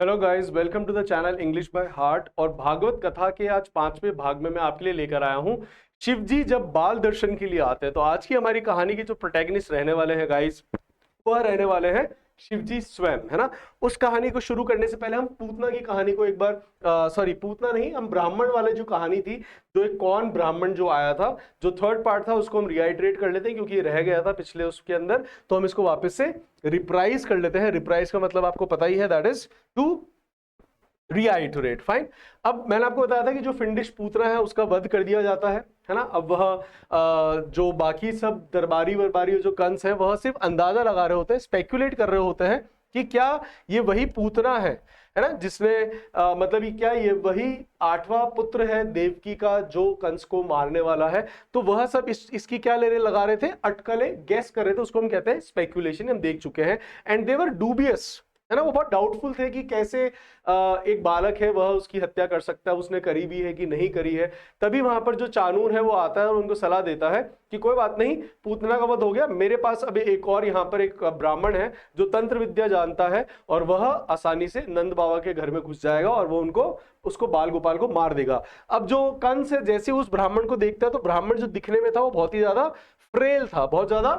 Hello guys, welcome to the channel English by heart. और भागवत कथा के आज 5वें भाग में मैं आपके लिए लेकर आया हूं शिव जी जब बाल दर्शन के लिए आते हैं। तो आज की हमारी कहानी के जो प्रोटैगनिस्ट रहने वाले हैं गाइस, वह रहने वाले हैं शिव जी स्वयं, है ना। उस कहानी को शुरू करने से पहले हम पूतना की कहानी को एक बार सॉरी पूतना नहीं, हम ब्राह्मण वाले जो कहानी थी, जो एक कौन ब्राह्मण जो आया था, जो थर्ड पार्ट था, उसको हम रिआइटरेट कर लेते हैं क्योंकि ये रह गया था पिछले उसके अंदर। तो हम इसको वापस से रिप्राइज कर लेते हैं। रिप्राइज का मतलब आपको पता ही है, दैट इज टू रिआइटरेट। फाइन। अब मैंने आपको बताया था कि जो फिंडिश पूतना है उसका वध कर दिया जाता है ना। अब वह जो बाकी सब दरबारी वरबारी जो कंस है वह सिर्फ अंदाजा लगा रहे होते हैं, स्पेक्युलेट कर रहे होते हैं कि क्या ये वही पूतना है ना, जिसने मतलब ये क्या ये वही 8वां पुत्र है देवकी का जो कंस को मारने वाला है। तो वह सब इसकी क्या ले रहे लगा रहे थे, अटकलें गैस कर रहे थे, उसको हम कहते हैं स्पेक्युलेशन। हम देख चुके हैं एंड दे वर डूबियस, है ना। वो बहुत डाउटफुल थे कि कैसे एक बालक है वह उसकी हत्या कर सकता है, उसने करी भी है कि नहीं करी है। तभी वहां पर जो चानूर है वो आता है और उनको सलाह देता है कि कोई बात नहीं, पूतना का वध हो गया, मेरे पास अभी एक और यहाँ पर एक ब्राह्मण है जो तंत्र विद्या जानता है और वह आसानी से नंद बाबा के घर में घुस जाएगा और वो उसको बाल गोपाल को मार देगा। अब जो कंस है जैसे उस ब्राह्मण को देखता है तो ब्राह्मण जो दिखने में था वो बहुत ही ज्यादा फ्रेल था, बहुत ज्यादा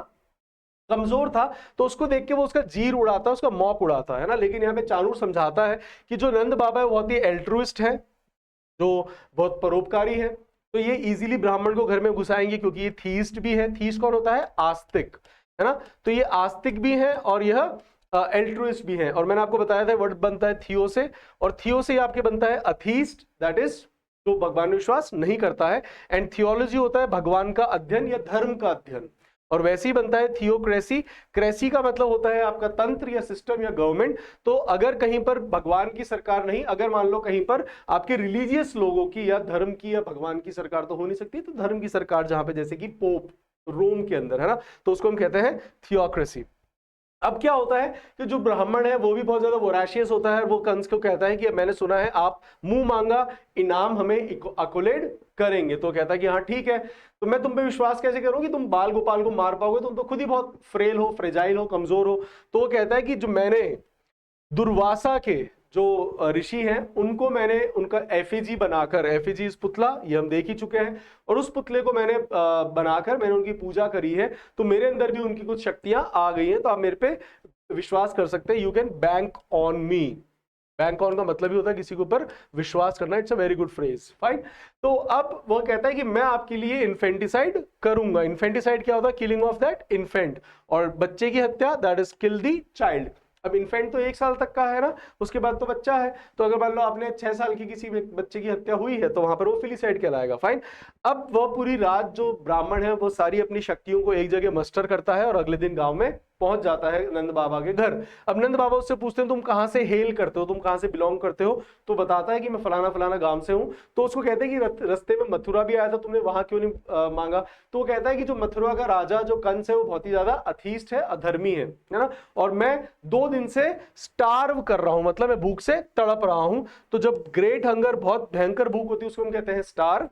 कमजोर था। तो उसको देख के वो उसका जीर उड़ाता है, उसका मौक उड़ाता है ना। लेकिन यहाँ पे चाणूर समझाता है कि जो नंद बाबा है बहुत ही एल्ट्रुइस्ट है, जो बहुत परोपकारी है। तो ये इजीली ब्राह्मण को घर में घुसाएंगे क्योंकि ये थीस्ट भी है। थीस्ट कौन होता है, आस्तिक, है ना। तो ये आस्तिक भी है और यह एल्ट्रुइस्ट भी है। और मैंने आपको बताया था वर्ड बनता है थियो से, और थियो से आपके बनता है अथीस्ट, दैट इज जो भगवान में विश्वास नहीं करता है। एंड थियोलॉजी होता है भगवान का अध्ययन या धर्म का अध्ययन। और वैसे ही बनता है थियोक्रेसी। क्रेसी का मतलब होता है आपका तंत्र या सिस्टम या गवर्नमेंट। तो अगर कहीं पर भगवान की सरकार नहीं, अगर मान लो कहीं पर आपके रिलीजियस लोगों की या धर्म की या भगवान की सरकार तो हो नहीं सकती, तो धर्म की सरकार जहां पे जैसे कि पोप रोम के अंदर, है ना, तो उसको हम कहते हैं थियोक्रेसी। अब क्या होता है कि जो ब्राह्मण है वो भी बहुत ज्यादा वोराशियस होता है। वो कंस को कहता है कि मैंने सुना है आप मुंह मांगा इनाम हमें अकोलेड करेंगे। तो कहता है कि हाँ ठीक है, तो मैं तुम पे विश्वास कैसे करूं कि तुम बाल गोपाल को मार पाओगे, तुम तो खुद ही बहुत फ्रेल हो, फ्रेजाइल हो, कमजोर हो। तो वो कहता है कि जो मैंने दुर्वासा के जो ऋषि हैं उनको मैंने उनका एफिजी बनाकर, एफिजी इस पुतला ये हम देख ही चुके हैं, और उस पुतले को मैंने बनाकर मैंने उनकी पूजा करी है। तो मेरे अंदर भी उनकी कुछ शक्तियां आ गई हैं, तो आप मेरे पे विश्वास कर सकते हैं। You can bank on me. Bank on का मतलब ही होता है किसी के ऊपर विश्वास करना। It's a very good phrase. Fine. तो अब वो कहता है कि मैं आपके लिए इन्फेंटिसाइड करूंगा। इन्फेंटिसाइड क्या होता है, किलिंग ऑफ दैट इन्फेंट, और बच्चे की हत्या, that is kill the child. अब इन्फेंट तो 1 साल तक का है ना, उसके बाद तो बच्चा है। तो अगर मान लो आपने 6 साल की किसी बच्चे की हत्या हुई है तो वहां पर वो फिलिसाइड कहलाएगा। फाइन। अब वह पूरी रात जो ब्राह्मण है वो सारी अपनी शक्तियों को एक जगह मस्टर करता है और अगले दिन गांव में पहुंच जाता है नंद बाबा के घर। अब नंद बाबा उससे पूछते हैं तुम कहां से हेल करते हो, तुम कहां से बिलोंग करते हो। तो बताता है कि मैं फलाना फलाना गांव से हूं। तो उसको कहते हैं कि रास्ते में मथुरा भी आया था, तुमने वहां क्यों नहीं मांगा। तो वो कहता है कि जो मथुरा का राजा जो कंस है वो बहुत ही ज्यादा अथीस्ट है, अधर्मी है ना। और मैं 2 दिन से स्टार्व कर रहा हूं, मतलब मैं भूख से तड़प रहा हूं। तो जब ग्रेट हंगर, बहुत भयंकर भूख होती है, उसको हम कहते हैं स्टार।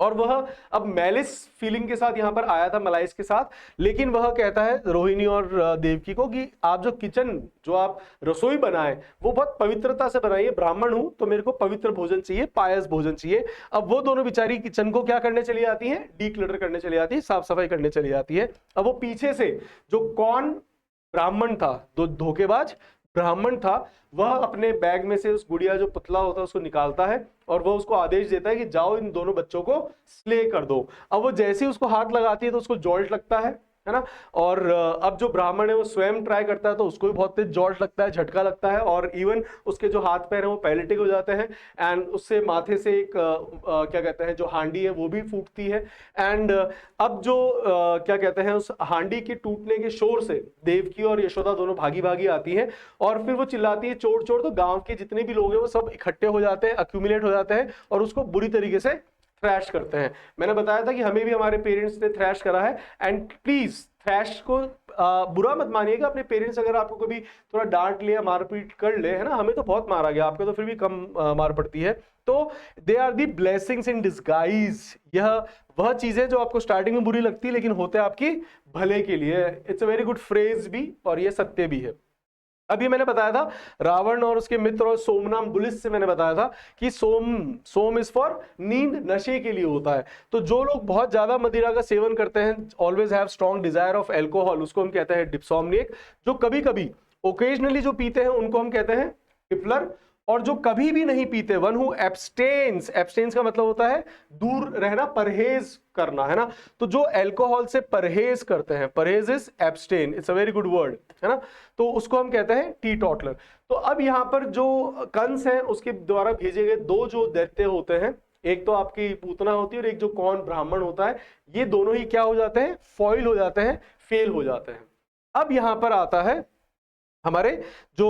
और वह अब मैलिस फीलिंग के साथ यहां पर आया था, मलाइस के साथ। लेकिन वह कहता है रोहिणी और देवकी को कि आप जो किचन, जो आप रसोई बनाए वो बहुत पवित्रता से बनाइए। ब्राह्मण हूं तो मेरे को पवित्र भोजन चाहिए, पायस भोजन चाहिए। अब वो दोनों बेचारी किचन को क्या करने चली जाती हैं, डीक्लटर करने चली जाती है, साफ सफाई करने चली जाती है। अब वो पीछे से जो कौन ब्राह्मण था, दो धोखेबाज ब्राह्मण था, वह अपने बैग में से उस गुड़िया जो पुतला होता है उसको निकालता है और वह उसको आदेश देता है कि जाओ इन दोनों बच्चों को स्ले कर दो। अब वो जैसे ही उसको हाथ लगाती है तो उसको जॉल्ट लगता है ना। और अब जो ब्राह्मण है वो स्वयं ट्राई करता है तो उसको भी बहुत तेज जॉल्ट लगता है, झटका लगता है, और इवन उसके जो हाथ पैर हैं वो पैरालिटिक हो जाते हैं। एंड उससे माथे से एक क्या कहते हैं जो हांडी है वो भी फूटती है। एंड अब जो क्या कहते हैं उस हांडी के टूटने के शोर से देवकी और यशोदा दोनों भागी भागी आती हैं और फिर वो चिल्लाती है चोर चोर। तो गांव के जितने भी लोग हैं वो सब इकट्ठे हो जाते हैं, अक्यूमुलेट हो जाते हैं और उसको बुरी तरीके से थ्रैश करते हैं। मैंने बताया था कि हमें भी हमारे पेरेंट्स ने थ्रैश करा है। एंड प्लीज थ्रैश को बुरा मत मानिएगा। अपने पेरेंट्स अगर आपको कभी थोड़ा डांट लिया, मारपीट कर ले, है ना, हमें तो बहुत मारा गया, आपको तो फिर भी कम मार पड़ती है। तो they are the blessings in disguise. यह वह चीजें जो आपको स्टार्टिंग में बुरी लगती है लेकिन होते आपकी भले के लिए। It's a very good phrase भी और ये सत्य भी है। अभी मैंने बताया था रावण और उसके मित्र और सोमनाम बुलिस से मैंने बताया था कि सोम इज फॉर नींद, नशे के लिए होता है। तो जो लोग बहुत ज्यादा मदिरा का सेवन करते हैं, always have strong desire of alcohol, उसको हम कहते हैं डिप्सोमनियक। जो कभी कभी ओकेजनली जो पीते हैं उनको हम कहते हैं टिफलर। और जो कभी भी नहीं पीते, वन हु एब्सटेन्स, एब्सटेन्स का मतलब होता है दूर रहना, परहेज करना, है ना। तो जो अल्कोहल से परहेज करते हैं, परहेज is abstain, it's a very good word, है ना। तो उसको हम कहते हैं टी टॉटलर। तो अब यहां पर जो कंस है उसके द्वारा भेजे गए दो जो दैत्य होते हैं, एक तो आपकी पूतना होती है और एक जो कौन ब्राह्मण होता है, ये दोनों ही क्या हो जाते हैं, फॉइल हो जाते हैं, फेल हो जाते हैं। अब यहां पर आता है हमारे जो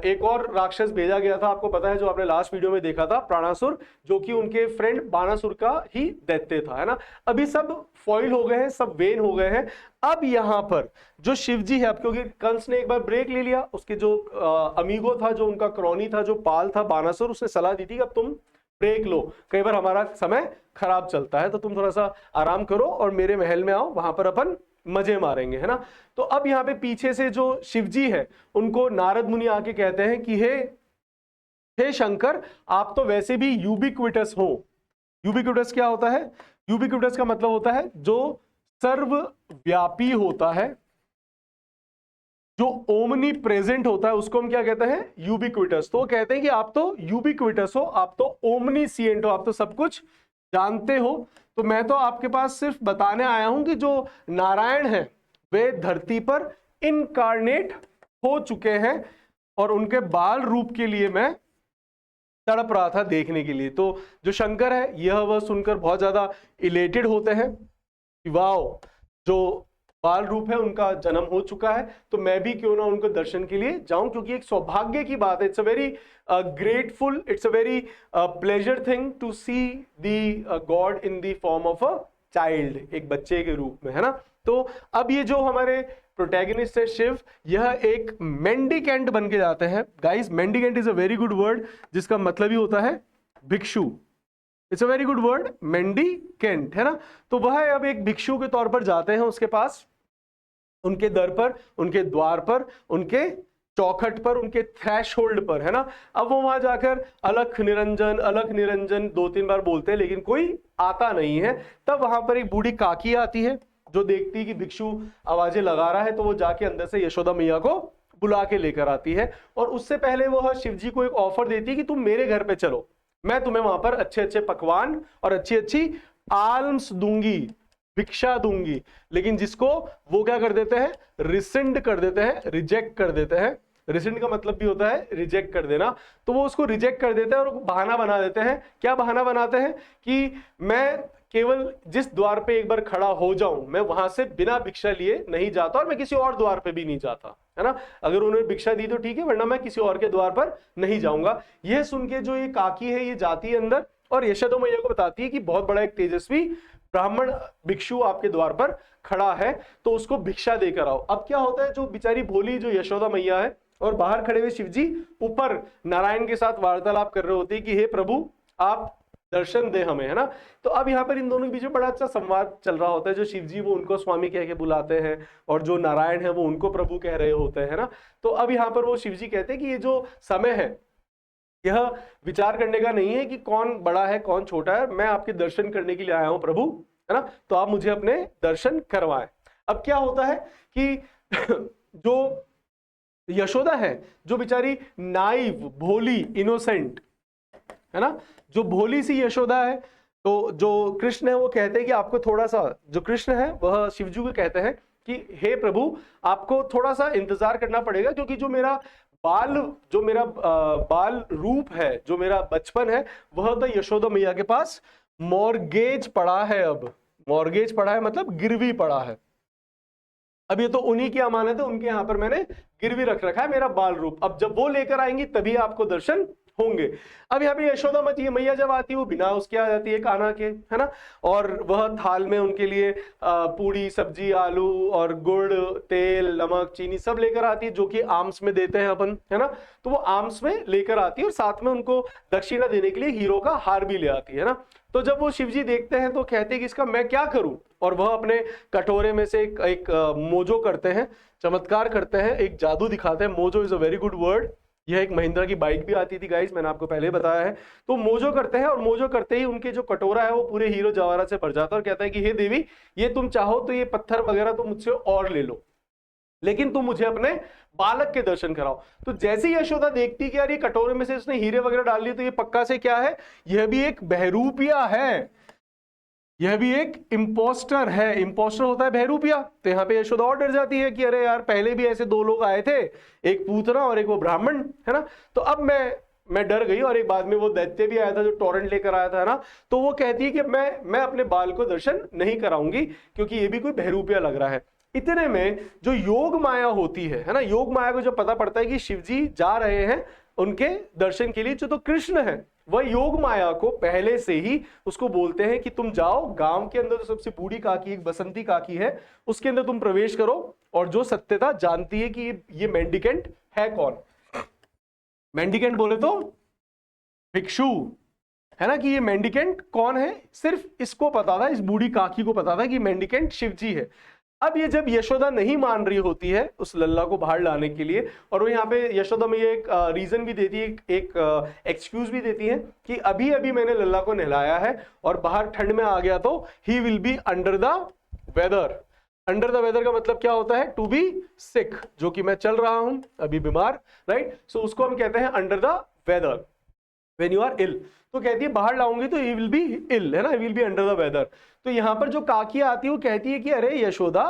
एक और राक्षस भेजा गया था, आपको पता है, जो आपने लास्ट वीडियो में देखा था, प्राणासुर, जो कि उनके फ्रेंड बाणासुर का ही दैत्य था, है ना। अभी सब फॉइल हो गए हैं, सब वेन हो गए हैं। अब यहां पर जो शिवजी है, अब क्योंकि कंस ने एक बार ब्रेक ले लिया, उसके जो अमीगो था, जो उनका क्रॉनी था, जो पाल था बाणासुर, उसने सलाह दी थी कि अब तुम ब्रेक लो, कई बार हमारा समय खराब चलता है, तो तुम थोड़ा सा आराम करो और मेरे महल में आओ, वहां पर अपन मजे मारेंगे, है ना। तो अब यहाँ पे पीछे से जो शिवजी है उनको नारद मुनि आके कहते हैं कि हे शंकर, आप तो वैसे भी यूबिक्विटस हो। यूबिक्विटस क्या होता है? यूबिक्विटस का मतलब होता है जो सर्वव्यापी होता है, जो ओमनी प्रेजेंट होता है, उसको हम क्या कहते हैं? यूबिक्विटस। तो वो कहते हैं कि आप तो यूबिक्विटस हो, आप तो ओमनीसिएंट हो, आप तो सब कुछ जानते हो। तो मैं तो आपके पास सिर्फ बताने आया हूं कि जो नारायण है वे धरती पर इनकार्नेट हो चुके हैं और उनके बाल रूप के लिए मैं तड़प रहा था देखने के लिए। तो जो शंकर है यह वह सुनकर बहुत ज्यादा इलेटेड होते हैं कि वाओ, जो बाल रूप है उनका जन्म हो चुका है, तो मैं भी क्यों ना उनको दर्शन के लिए जाऊं, क्योंकि एक सौभाग्य की बात है। It's a very grateful, it's a very pleasure thing to see the God in the form of a child, एक बच्चे के रूप में, है ना। तो अब ये जो हमारे प्रोटैगनिस्ट है शिव, यह एक मेंडिकेंट बन के जाते हैं। Guys, mendicant is a very good word, जिसका मतलब ही होता है भिक्षु। It's a very good word, mendicant, है ना। तो वह अब एक भिक्षु के तौर पर जाते हैं उसके पास, उनके दर पर, उनके द्वार पर, उनके चौखट पर, उनके थ्रेशहोल्ड पर, है ना। अब वो वहां जाकर अलख निरंजन 2-3 बार बोलते हैं, लेकिन कोई आता नहीं है। तब वहां पर एक बूढ़ी काकी आती है, जो देखती है कि भिक्षु आवाजें लगा रहा है, तो वो जाके अंदर से यशोदा मैया को बुला के लेकर आती है। और उससे पहले वह शिवजी को एक ऑफर देती है कि तुम मेरे घर पे चलो, मैं तुम्हें वहां पर अच्छे अच्छे पकवान और अच्छी अच्छी आल्म्स दूंगी, भिक्षा दूंगी। लेकिन जिसको वो क्या कर देते हैं? रिसेंड कर देते हैं, रिजेक्ट कर देते हैं। रिसेंड का मतलब भी होता है रिजेक्ट कर देना। तो वो उसको रिजेक्ट कर देते हैं और बहाना बना देते हैं। क्या बहाना बनाते हैं? कि मैं केवल जिस द्वार पे एक बार खड़ा हो जाऊं, मैं वहां से बिना भिक्षा लिए नहीं जाता, और मैं किसी और द्वार पे भी नहीं जाता, है ना। अगर उन्होंने भिक्षा दी तो ठीक है, वरना मैं किसी और के द्वार पर नहीं जाऊंगा। यह सुन के जो ये काकी है, ये जाती है अंदर और यशोदा मैया को बताती है कि बहुत बड़ा एक तेजस्वी ब्राह्मण भिक्षु आपके द्वार पर खड़ा है, तो उसको भिक्षा देकर आओ। अब क्या होता है, जो बेचारी भोली जो यशोदा मैया है और बाहर खड़े हुए शिवजी ऊपर नारायण के साथ वार्तालाप कर रहे होते हैं कि हे प्रभु, आप दर्शन दे हमें, है ना। तो अब यहाँ पर इन दोनों के बीच में बड़ा अच्छा संवाद चल रहा होता है। जो शिवजी वो उनको स्वामी कह के बुलाते हैं और जो नारायण है वो उनको प्रभु कह रहे होते हैं, है ना। तो अब यहाँ पर वो शिवजी कहते हैं कि ये जो समय है, यह विचार करने का नहीं है कि कौन बड़ा है कौन छोटा है, मैं आपके दर्शन करने के लिए आया हूं प्रभु, है ना। तो आप मुझे अपने दर्शन करवाएं। अब क्या होता है कि जो यशोदा है, जो बेचारी नाइव, भोली, इनोसेंट, है ना, जो भोली सी यशोदा है, तो जो कृष्ण है वो कहते हैं कि आपको थोड़ा सा, जो कृष्ण है वह शिवजी को कहते हैं कि हे प्रभु, आपको थोड़ा सा इंतजार करना पड़ेगा, क्योंकि जो मेरा बाल रूप है, जो मेरा बचपन है, वह तो यशोदा मैया के पास मॉर्गेज पड़ा है। अब मॉर्गेज पड़ा है मतलब गिरवी पड़ा है। अब ये तो उन्हीं की अमानत है, उनके यहां पर मैंने गिरवी रख रखा है मेरा बाल रूप। अब जब वो लेकर आएंगी तभी आपको दर्शन होंगे। अब यहाँ पे यशोदा मैया जब आती है वो बिना उसके आ जाती है कान्हा के, है ना, और वह थाल में उनके लिए पूड़ी सब्जी आलू और गुड़ तेल नमक चीनी सब लेकर आती है, जो कि आम्स में देते हैं अपन, है ना, तो वो आम्स में लेकर आती है और साथ में उनको दक्षिणा देने के लिए हीरो का हार भी ले आती है ना। तो जब वो शिव जी देखते हैं तो कहते हैं कि इसका मैं क्या करूं, और वह अपने कटोरे में से एक मोजो करते हैं, चमत्कार करते हैं, एक जादू दिखाते हैं। Mojo is a very good word. यह एक महिंद्रा की बाइक भी आती थी गाइस, मैंने आपको पहले बताया है। तो मोजो करते हैं, और मोजो करते ही उनके जो कटोरा है वो पूरे हीरो जवाहरात से भर जाता है और कहता है कि हे देवी, ये तुम चाहो तो ये पत्थर वगैरह तुम मुझसे और ले लो, लेकिन तुम मुझे अपने बालक के दर्शन कराओ। तो जैसे ही यशोदा देखती कि यार ये कटोरे में से उसने हीरे वगैरह डाल लिए, तो ये पक्का से क्या है, यह भी एक बहरूपिया है, यह भी एक इम्पोस्टर है। इम्पोस्टर होता है बहरूपिया। तो यहाँ पे यशोदा और डर जाती है कि अरे यार पहले भी ऐसे दो लोग आए थे, एक पूतना और एक वो ब्राह्मण, है ना, तो अब मैं डर गई। और एक बाद में वो दैत्य भी आया था जो टोरेंट लेकर आया था, है ना, तो वो कहती है कि मैं अपने बाल को दर्शन नहीं कराऊंगी क्योंकि ये भी कोई बहरूपिया लग रहा है। इतने में जो योग माया होती है ना, योग माया को जो पता पड़ता है कि शिवजी जा रहे हैं उनके दर्शन के लिए, जो तो कृष्ण है, वह योग माया को पहले से ही उसको बोलते हैं कि तुम जाओ गांव के अंदर, जो सबसे बूढ़ी काकी एक बसंती काकी है उसके अंदर तुम प्रवेश करो, और जो सत्यता जानती है कि ये मेंडिकेंट है कौन। मेंडिकेंट बोले तो भिक्षु, है ना, कि ये मेंडिकेंट कौन है, सिर्फ इसको पता था, इस बूढ़ी काकी को पता था कि मेंडिकेंट शिवजी है। अब ये जब यशोदा नहीं मान रही होती है उस लल्ला को बाहर लाने के लिए, और वो यहाँ पे यशोदा में ये एक रीजन भी देती है, एक एक्सक्यूज भी देती है कि अभी अभी मैंने लल्ला को नहलाया है और बाहर ठंड में आ गया तो he will be under the weather. Under the weather का मतलब क्या होता है, टू बी सिक, जो कि मैं चल रहा हूं अभी बीमार, राइट, सो उसको हम कहते हैं under the weather, when you are ill. तो कहती है बाहर लाऊंगी तो ही विल बी इल, है ना, he will be under the weather. तो यहां पर जो काकी आती है वो कहती है कि अरे यशोदा,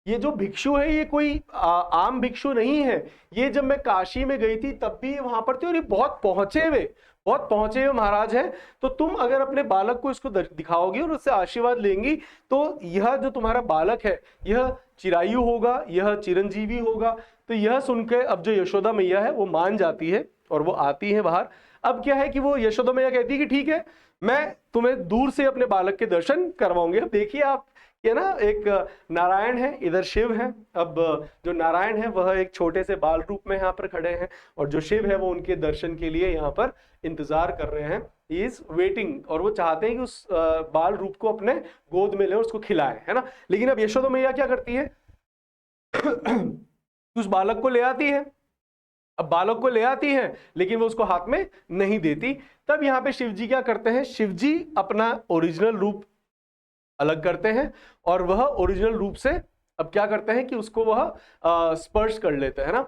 ये जो भिक्षु है ये कोई आम भिक्षु नहीं है, ये जब मैं काशी में गई थी तब भी वहां पर थे और ये बहुत पहुंचे हुए महाराज है। तो तुम अगर अपने बालक को इसको दिखाओगी और उससे आशीर्वाद लेंगी तो यह जो तुम्हारा बालक है यह चिरायु होगा, यह चिरंजीवी होगा। तो यह सुनकर अब जो यशोदा मैया है वो मान जाती है और वो आती है बाहर। अब क्या है कि वो यशोदा मैया कहती है कि ठीक है, मैं तुम्हें दूर से अपने बालक के दर्शन करवाऊंगी। अब देखिए आप, ये ना एक नारायण है, इधर शिव है। अब जो नारायण है वह एक छोटे से बाल रूप में यहाँ पर खड़े हैं, और जो शिव है वो उनके दर्शन के लिए यहाँ पर इंतजार कर रहे हैं, ही इज वेटिंग, और वो चाहते हैं कि उस बाल रूप को अपने गोद में ले और उसको खिलाएं, है ना। लेकिन अब यशोदा मैया क्या करती है उस बालक को ले आती है। अब बालक को ले आती है लेकिन वो उसको हाथ में नहीं देती। तब यहाँ पे शिवजी क्या करते हैं, शिवजी अपना ओरिजिनल रूप अलग करते हैं और वह ओरिजिनल रूप से अब क्या करते हैं कि उसको वह स्पर्श कर लेते हैं ना।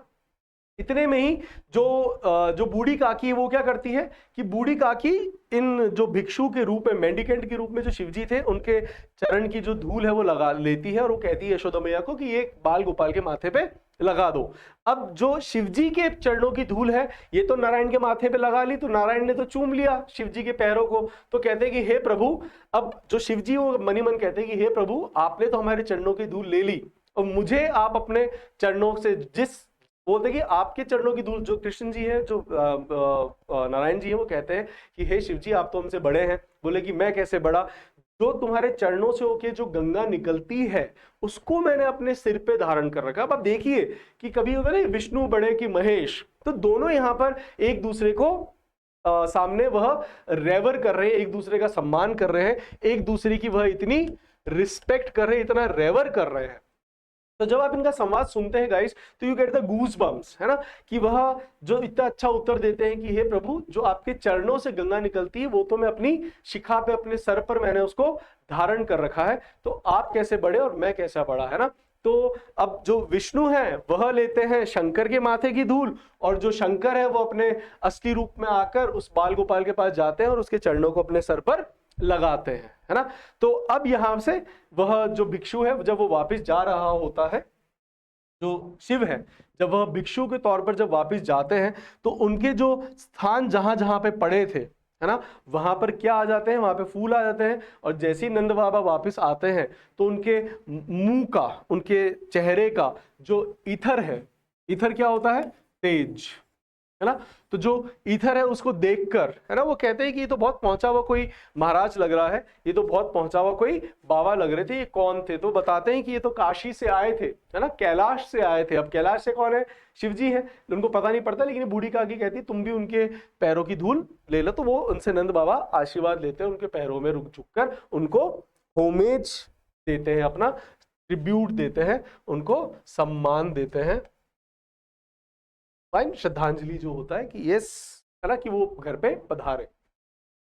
इतने में ही जो बूढ़ी काकी है वो क्या करती है कि बूढ़ी काकी इन जो भिक्षु के रूप में, मेंडिकेंट के रूप में जो शिवजी थे उनके चरण की जो धूल है वो लगा लेती है, और वो कहती है यशोदा मैया को कि ये बाल गोपाल के माथे पे लगा दो। अब जो शिवजी के चरणों की धूल है ये तो नारायण के माथे पे लगा ली, तो नारायण ने तो चूम लिया शिवजी के पैरों को। तो कहते हैं कि हे प्रभु, अब जो शिवजी वो मनी मन कहते हैं कि हे प्रभु, आपने तो हमारे चरणों की धूल ले ली और मुझे आप अपने चरणों से, जिस बोलते कि आपके चरणों की धूल, जो कृष्ण जी है, जो नारायण जी है, वो कहते हैं कि हे शिव जी, आप तो हमसे बड़े हैं। बोले कि मैं कैसे बड़ा, जो तुम्हारे चरणों से होके जो गंगा निकलती है उसको मैंने अपने सिर पे धारण कर रखा। अब आप देखिए कि कभी होता है ना विष्णु बड़े कि महेश, तो दोनों यहाँ पर एक दूसरे को सामने वह रेवर कर रहे हैं, एक दूसरे का सम्मान कर रहे हैं, एक दूसरे की वह इतनी रिस्पेक्ट कर रहे हैं, इतना रेवर कर रहे हैं। तो जब आप इनका संवाद सुनते हैं गाइस, तो you get the goose bumps, है ना, कि वह जो इतना अच्छा उत्तर देते हैं कि हे प्रभु, जो आपके चरणों से गंगा निकलती है वो तो मैं अपनी शिखा पे, अपने सर पर मैंने उसको धारण कर रखा है, तो आप कैसे बड़े और मैं कैसा बड़ा, है ना। तो अब जो विष्णु है वह लेते हैं शंकर के माथे की धूल, और जो शंकर है वो अपने असली रूप में आकर उस बाल गोपाल के पास जाते हैं और उसके चरणों को अपने सर पर लगाते हैं, है ना। तो अब यहां से वह जो भिक्षु है जब वो वापस जा रहा होता है, जो शिव है जब वह भिक्षु के तौर पर जब वापस जाते हैं तो उनके जो स्थान जहां जहां पे पड़े थे, है ना, वहां पर क्या आ जाते हैं, वहां पे फूल आ जाते हैं। और जैसे ही नंद बाबा वापस आते हैं तो उनके मुंह का, उनके चेहरे का जो ईथर है, ईथर क्या होता है, तेज, है ना। तो जो ईथर है उसको देखकर, है ना, वो कहते हैं कि ये तो बहुत पहुंचा हुआ कोई महाराज लग रहा है, ये तो बहुत पहुंचा हुआ कोई बाबा लग रहे थे, ये कौन थे? तो बताते हैं कि ये तो काशी से आए थे, है ना, कैलाश से आए थे। अब कैलाश से कौन है? शिव जी है, उनको पता नहीं पड़ता, लेकिन बूढ़ी काकी कहती तुम भी उनके पैरों की धूल ले लो। तो वो उनसे नंद बाबा आशीर्वाद लेते हैं, उनके पैरों में रुक झुक कर उनको होमेज देते हैं, अपना ट्रिब्यूट देते हैं, उनको सम्मान देते हैं, श्रद्धांजलि जो होता है कि यस, है ना, कि वो घर पे पधारे।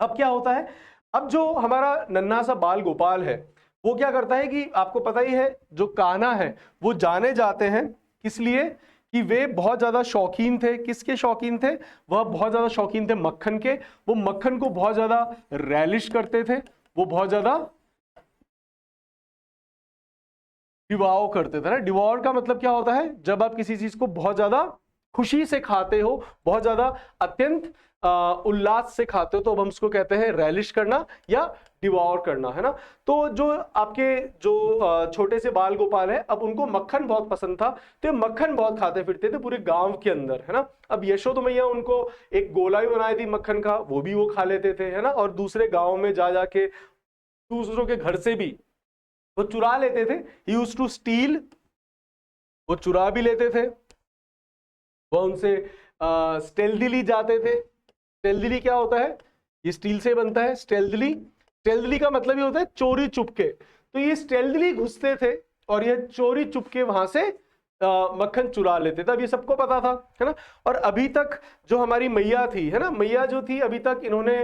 अब क्या होता है, अब जो हमारा नन्हा सा बाल गोपाल है वो क्या करता है कि आपको पता ही है, जो कान्हा है वो जाने जाते हैं किस लिए? कि वे बहुत ज्यादा शौकीन थे। किसके शौकीन थे? वह बहुत ज्यादा शौकीन थे मक्खन के। वो मक्खन को बहुत ज्यादा रैलिश करते थे, वो बहुत ज्यादा डिवॉर करते थे ना। डिवॉर का मतलब क्या होता है? जब आप किसी चीज को बहुत ज्यादा खुशी से खाते हो, बहुत ज्यादा अत्यंत उल्लास से खाते हो, तो अब हम उसको कहते हैं रैलिश करना या डिवॉर करना, है ना। तो जो आपके जो छोटे से बाल गोपाल है, अब उनको मक्खन बहुत पसंद था, तो मक्खन बहुत खाते फिरते थे पूरे गांव के अंदर, है ना। अब यशोदा मैया उनको एक गोला भी बनाई थी मक्खन का, वो भी वो खा लेते थे, है ना। और दूसरे गांव में जा जाके दूसरों के घर से भी वो चुरा लेते थे। ही यूज्ड टू स्टील, वो चुरा भी लेते थे, वो उनसे स्टेल्थीली जाते थे। स्टेल्थीली क्या होता है? ये स्टील से बनता है। स्टेल्थीली, स्टेल्थीली का मतलब ये होता है चोरी चुपके। तो ये स्टेल्थीली घुसते थे और ये चोरी चुपके वहां से मक्खन चुरा लेते थे। अब ये सबको पता था, है ना। और अभी तक जो हमारी मैया थी, है ना, मैया जो थी, अभी तक इन्होंने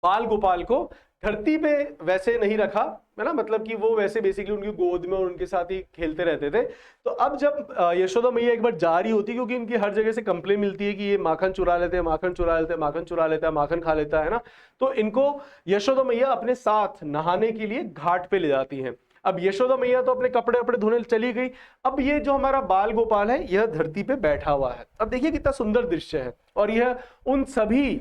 बाल गोपाल को धरती पे वैसे नहीं रखा, है ना, मतलब कि वो वैसे बेसिकली उनकी गोद में और उनके साथ ही खेलते रहते थे। तो अब जब यशोदा मैया एक बार जा रही होती, क्योंकि इनकी हर जगह से कंप्लेन मिलती है कि ये माखन चुरा लेते हैं, माखन चुरा लेते हैं, माखन चुरा लेता है, माखन खा लेता है ना। तो इनको यशोदा मैया अपने साथ नहाने के लिए घाट पे ले जाती हैं। अब यशोदा मैया तो अपने कपड़े अपने धोने चली गई। अब ये जो हमारा बाल गोपाल है यह धरती पे बैठा हुआ है। अब देखिए कितना सुंदर दृश्य है। और यह उन सभी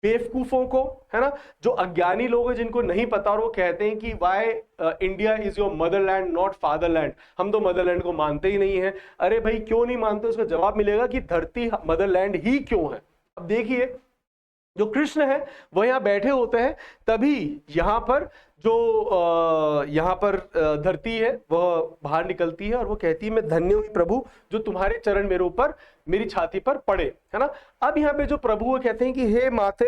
बेवकूफों को, है ना, जो अज्ञानी लोग हैं, जिनको नहीं पता और वो कहते हैं कि why India is your Motherland not fatherland, हम तो मदरलैंड को मानते ही नहीं है। अरे भाई क्यों नहीं मानते? उसका जवाब मिलेगा कि धरती मदरलैंड ही क्यों है। अब देखिए जो कृष्ण है वह यहाँ बैठे होते हैं, तभी यहाँ पर जो यहाँ पर धरती है वह बाहर निकलती है और वो कहती है मैं धन्य हुई प्रभु जो तुम्हारे चरण मेरे ऊपर, मेरी छाती पर पड़े, है ना। अब यहाँ पे जो प्रभु वो कहते हैं कि हे माते,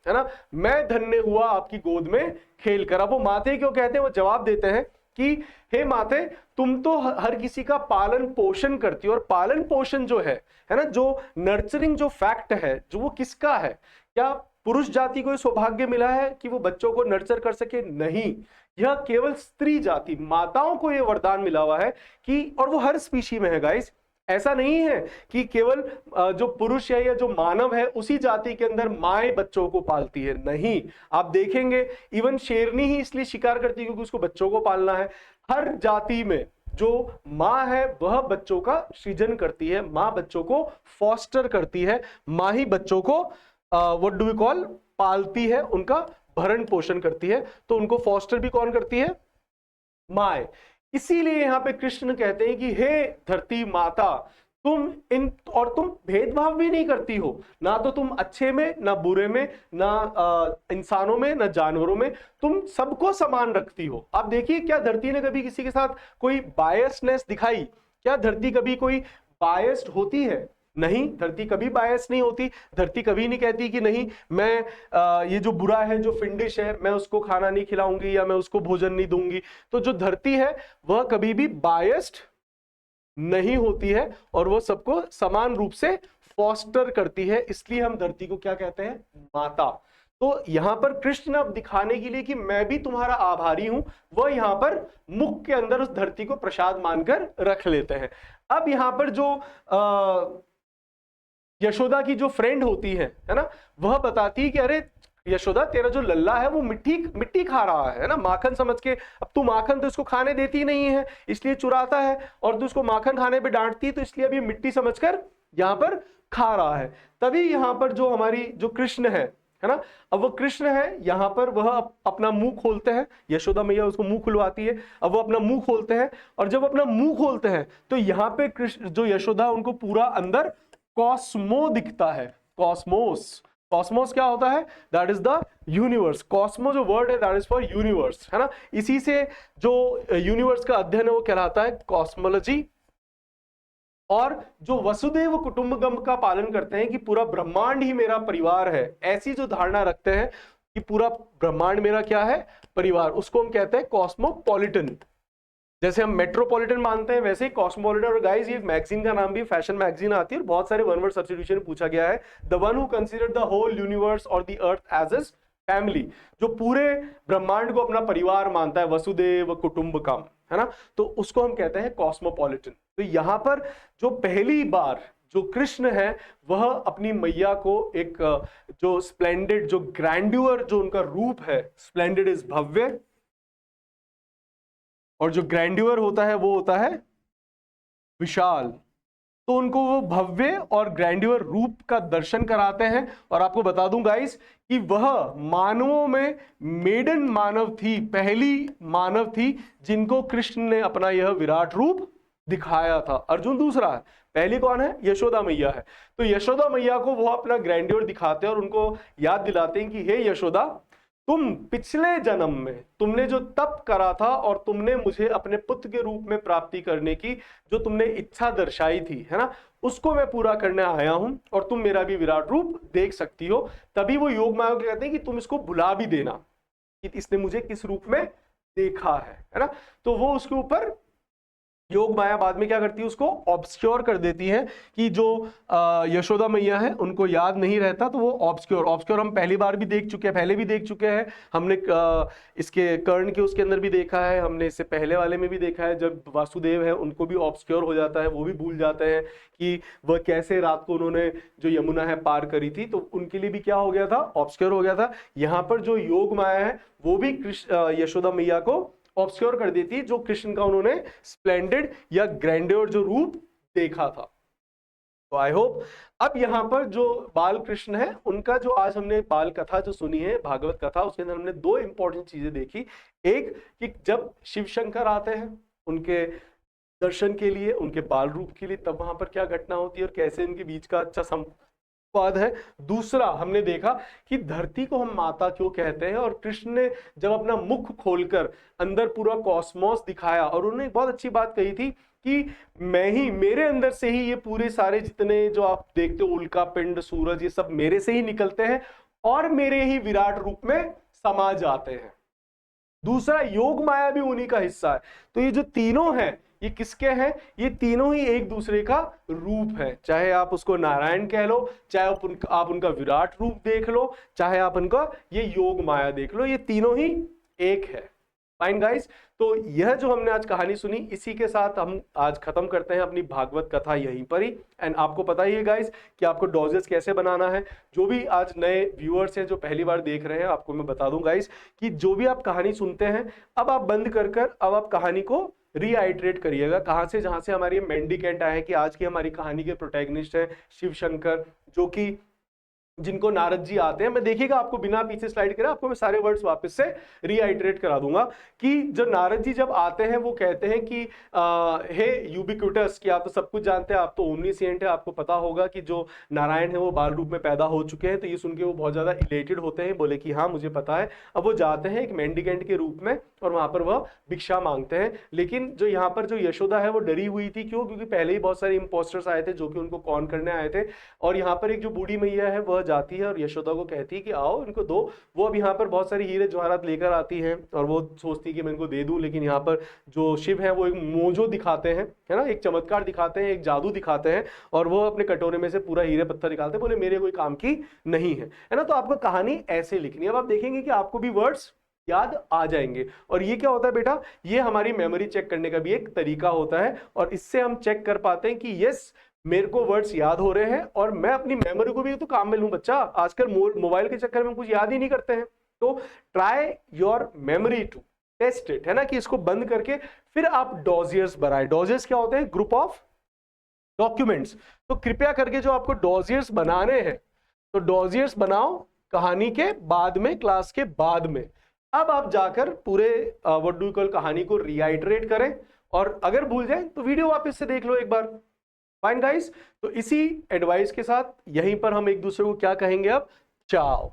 है ना, मैं धन्य हुआ आपकी गोद में खेल कर। अब वो माते क्यों कहते हैं? वो जवाब देते हैं कि हे माते, तुम तो हर किसी का पालन पोषण करती हो, और पालन पोषण जो है ना, जो नर्चरिंग जो फैक्ट है, जो वो किसका है? क्या पुरुष जाति को सौभाग्य मिला है कि वो बच्चों को नर्चर कर सके? नहीं, यह केवल स्त्री जाति, माताओं को यह वरदान मिला हुआ है कि, और वो हर स्पीशी में है गाइस, ऐसा नहीं है कि केवल जो पुरुष है या जो मानव है उसी जाति के अंदर माए बच्चों को पालती है। नहीं, आप देखेंगे इवन शेरनी ही इसलिए शिकार करती है क्योंकि उसको बच्चों को पालना है। हर जाति में जो माँ है वह बच्चों का सृजन करती है, माँ बच्चों को फॉस्टर करती है, माँ ही बच्चों को व्हाट डू वी कॉल, पालती है, उनका भरण पोषण करती है। तो उनको फॉस्टर भी कौन करती है? माँ। इसीलिए यहाँ पे कृष्ण कहते हैं कि हे धरती माता, तुम इन, और तुम भेदभाव भी नहीं करती हो, ना तो तुम अच्छे में ना बुरे में, ना इंसानों में ना जानवरों में, तुम सबको समान रखती हो। आप देखिए क्या धरती ने कभी किसी के साथ कोई बायसनेस दिखाई? क्या धरती कभी कोई बायस्ड होती है? नहीं, धरती कभी बायस नहीं होती। धरती कभी नहीं कहती कि नहीं मैं ये जो बुरा है, जो फिंडिश है, मैं उसको खाना नहीं खिलाऊंगी या मैं उसको भोजन नहीं दूंगी। तो जो धरती है वह कभी भी बायस्ड नहीं होती है और वो सबको समान रूप से फॉस्टर करती है। इसलिए हम धरती को क्या कहते हैं? माता। तो यहां पर कृष्ण अब दिखाने के लिए कि मैं भी तुम्हारा आभारी हूं, वह यहां पर मुख के अंदर उस धरती को प्रसाद मानकर रख लेते हैं। अब यहां पर जो यशोदा की जो फ्रेंड होती है ना, वह बताती है कि अरे यशोदा, तेरा जो लल्ला है वो मिट्टी खा रहा है ना, माखन समझ के। अब तू माखन तो इसको खाने देती नहीं है, इसलिए चुराता है, और तू उसको माखन खाने पे डांटती है, तो इसलिए अभी मिट्टी समझकर यहाँ पर खा रहा है। तभी यहाँ पर जो हमारी जो कृष्ण है ना, अब वो कृष्ण है, यहाँ पर वह अपना मुंह खोलते हैं। यशोदा मैया उसको मुंह खुलवाती है। अब वो अपना मुंह खोलते हैं, और जब अपना मुंह खोलते हैं तो यहाँ पे कृष्ण जो यशोदा उनको पूरा अंदर कॉस्मो दिखता है, कॉस्मोस। कॉस्मोस क्या होता है? That is the universe. Cosmo जो वर्ड है दैट इज फॉर यूनिवर्स, है ना। इसी से जो यूनिवर्स का अध्ययन है वो कहलाता है कॉस्मोलॉजी। और जो वसुदेव कुटुंबकम का पालन करते हैं कि पूरा ब्रह्मांड ही मेरा परिवार है, ऐसी जो धारणा रखते हैं कि पूरा ब्रह्मांड मेरा क्या है? परिवार, उसको हम कहते हैं कॉस्मोपॉलिटन। जैसे हम मेट्रोपॉलिटन मानते हैं वैसे ही कॉस्मोपॉलिटन। और गाइस ये मैगजीन का नाम भी फैशन मैगजीन आती है और बहुत सारे वन वर्ड सब्स्टिट्यूशन पूछा गया है। The one who consider the whole universe और the earth as his family, जो पूरे ब्रह्मांड को अपना परिवार मानता है, वसुदेव कुटुंबकम, है ना, तो उसको हम कहते हैं कॉस्मोपॉलिटन। तो यहां पर जो पहली बार जो कृष्ण है वह अपनी मैया को एक जो स्प्लेंडेड, जो ग्रैंड्यूअर, जो उनका रूप है, स्प्लेंडेड इज भव्य, और जो ग्रैंड्यूअर होता है वो होता है विशाल। तो उनको वो भव्य और ग्रैंड्यूअर रूप का दर्शन कराते हैं। और आपको बता दूं गाइस कि वह मानवों में मेडन मानव थी, पहली मानव थी जिनको कृष्ण ने अपना यह विराट रूप दिखाया था। अर्जुन दूसरा है, पहली कौन है? यशोदा मैया है। तो यशोदा मैया को वो अपना ग्रैंड्योर दिखाते हैं और उनको याद दिलाते हैं कि हे यशोदा, तुम पिछले जन्म में तुमने जो तप करा था और तुमने मुझे अपने पुत्र के रूप में प्राप्ति करने की जो तुमने इच्छा दर्शाई थी, है ना, उसको मैं पूरा करने आया हूं और तुम मेरा भी विराट रूप देख सकती हो। तभी वो योग माया को कहते हैं कि तुम इसको भुला भी देना कि इसने मुझे किस रूप में देखा है ना। तो वो उसके ऊपर योग माया बाद में क्या करती है? उसको ऑब्सक्योर कर देती है कि जो यशोदा मैया है उनको याद नहीं रहता, तो वो ऑब्सक्योर हम पहली बार भी देख चुके हैं, पहले भी देख चुके हैं हमने। इसके कर्ण के उसके अंदर भी देखा है हमने, इससे पहले वाले में भी देखा है, जब वासुदेव है उनको भी ऑब्सक्योर हो जाता है, वो भी भूल जाते हैं कि वह कैसे रात को उन्होंने जो यमुना है पार करी थी, तो उनके लिए भी क्या हो गया था? ऑब्सक्योर हो गया था। यहाँ पर जो योग माया है वो भी यशोदा मैया को ऑब्सक्योर कर देती है, जो कृष्ण का उन्होंने स्प्लेंडेड या ग्रैंड्योर जो रूप देखा था। तो आई होप अब यहां पर जो बाल कृष्ण है उनका जो आज हमने बाल कथा जो सुनी है, भागवत कथा, उसके अंदर हमने दो इंपॉर्टेंट चीजें देखी। एक कि जब शिव शंकर आते हैं उनके दर्शन के लिए, उनके बाल रूप के लिए, तब वहां पर क्या घटना होती है और कैसे इनके बीच का अच्छा संवाद है। दूसरा हमने देखा कि धरती को हम माता क्यों कहते हैं, और कृष्ण ने जब अपना मुख खोलकर अंदर पूरा कॉस्मोस दिखाया, और उन्होंने एक बहुत अच्छी बात कही थी कि मैं ही, मेरे अंदर से ही ये पूरे सारे जितने जो आप देखते हो उल्का पिंड, सूरज, ये सब मेरे से ही निकलते हैं और मेरे ही विराट रूप में समा जाते हैं। दूसरा, योग माया भी उन्हीं का हिस्सा है। तो ये जो तीनों हैं ये किसके हैं? ये तीनों ही एक दूसरे का रूप है। चाहे आप उसको नारायण कह लो, चाहे आप उनका विराट रूप देख लो, चाहे आप उनका ये योग माया देख लो, ये तीनों ही एक है। फाइन गाइस, तो यह जो हमने आज कहानी सुनी, इसी के साथ हम आज खत्म करते हैं अपनी भागवत कथा यहीं पर ही। एंड आपको पता ही है गाइस कि आपको डोजेस कैसे बनाना है। जो भी आज नए व्यूअर्स हैं जो पहली बार देख रहे हैं, आपको मैं बता दूं गाइस कि जो भी आप कहानी सुनते हैं, अब आप बंद कर अब आप कहानी को रीआइट्रेट करिएगा। कहां से? जहां से हमारी मेंडिकेंट आए कि आज की हमारी कहानी के प्रोटैगनिस्ट है शिव शंकर, जो कि जिनको नारद जी आते हैं। मैं देखिएगा आपको बिना पीछे स्लाइड करे आपको मैं सारे वर्ड्स वापस से रीआइट्रेट करा दूंगा कि जो नारद जी जब आते हैं वो कहते हैं कि हे यूबिक्विटस, कि आप तो सब कुछ जानते हैं, आप तो ओमनीसिएंट है, आपको पता होगा कि जो नारायण है वो बाल रूप में पैदा हो चुके हैं। तो ये सुन के वो बहुत ज्यादा इलेटेड होते हैं, बोले कि हाँ मुझे पता है। अब वो जाते हैं एक मेंडिकेंट के रूप में और वहां पर वह भिक्षा मांगते हैं। लेकिन जो यहाँ पर जो यशोदा है वो डरी हुई थी। क्यों? क्योंकि पहले ही बहुत सारे इंपोस्टर्स आए थे जो कि उनको कॉन करने आए थे। और यहाँ पर एक जो बूढ़ी मैया है वह जाती है और यशोदा को कहती है कि आओ इनको दो। वो अब यहाँ पर बहुत सारी हीरे जवाहरात लेकर आती हैं और वो सोचती है कि मैं इनको दे दूं। लेकिन यहाँ पर जो शिव है वो एक मोजो दिखाते हैं, है ना, एक चमत्कार दिखाते हैं, एक जादू दिखाते हैं, और वो अपने कटोरे में से पूरा हीरे पत्थर निकालते हैं, बोले मेरे कोई काम की नहीं है ना। तो आपको कहानी ऐसे लिखनी है। अब आप देखेंगे कि आपको भी वर्ड्स याद आ जाएंगे। और ये क्या होता है बेटा? ये हमारी मेमोरी चेक करने का भी एक तरीका होता है, और इससे हम चेक कर पाते हैं कि यस मेरे को वर्ड्स याद हो रहे हैं और मैं अपनी मेमोरी को भी तो काम में लूं। बच्चा आजकल मोबाइल के चक्कर में कुछ याद ही नहीं करते हैं। तो try your memory to test it, है ना, कि इसको बंद करके फिर आप डॉजियर्स बनाए। डॉजियर्स क्या होते हैं? Group of documents. तो कृपया करके जो आपको डॉजियर्स बनाने हैं तो डॉजियर्स बनाओ कहानी के बाद में, क्लास के बाद में। अब आप जाकर पूरे व्हाट डू यू कॉल कहानी को रीआइटरेट करें, और अगर भूल जाए तो वीडियो वापस से देख लो एक बार। फाइन गाइस, तो इसी एडवाइस के साथ यहीं पर हम एक दूसरे को क्या कहेंगे अब, चाओ।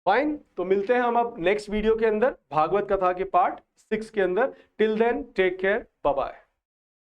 फाइन, तो मिलते हैं हम अब नेक्स्ट वीडियो के अंदर भागवत कथा के पार्ट 6 के अंदर। Till then take care, bye bye.